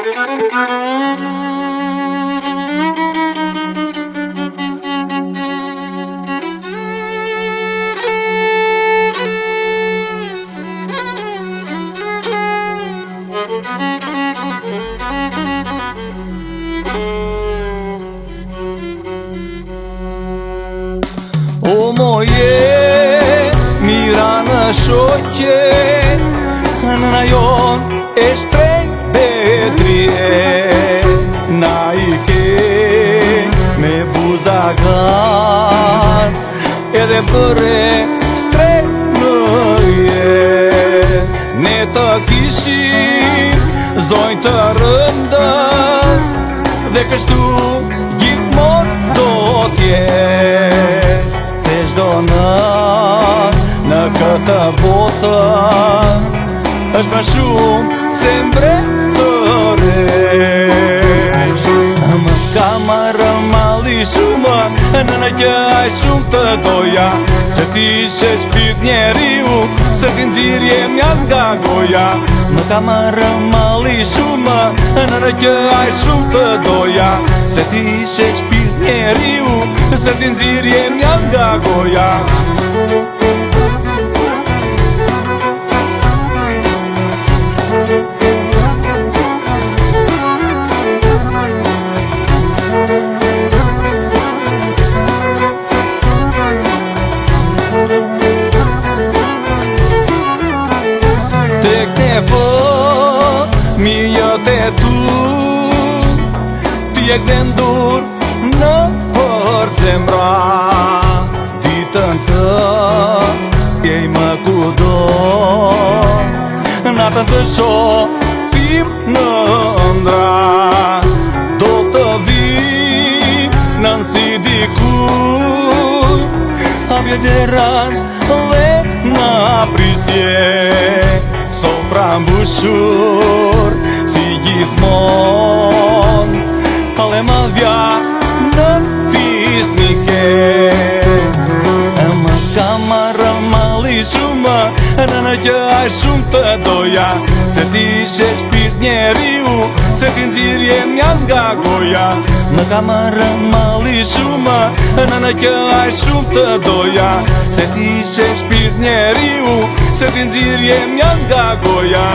O moje, mira në shoqe, në jon e shtrejt e drje, na i ke me buza gaz, edhe bëre strejt në je. Ne të kishim zonjë të rëndë, dhe kështu gjithmon do t'jesh. Çdo në këtë botë është më shumë se mbretëresh. Më ka marrë malli shumë, në që aj shumë të doja, se ti ishe shpirt njeriu, se ti nxirje mjat nga goja. Më ka marrë malli shumë, në që aj shumë të doja, se ti ishe shpirt njeriu, se ti nxirje mjat nga goja. Mi jët e tu, ti e gdendur në për zemra. Ditën të jej më kudo, natën të shofim në ndra. Do të vi në nësi dikur, avje deran dhe në prisje. Sofra mbushur si gjithmon, kalle madhja në fisnike. Më ka marrë malli shumë, në që aj shumë të doja, se ti ishe shpirt njeriu, se ti nxirje mjat nga goja. Më ka marrë malli shumë, në që aj shumë të doja, se ti ishe shpirt njeriu, se ti nxirje mjat nga goja.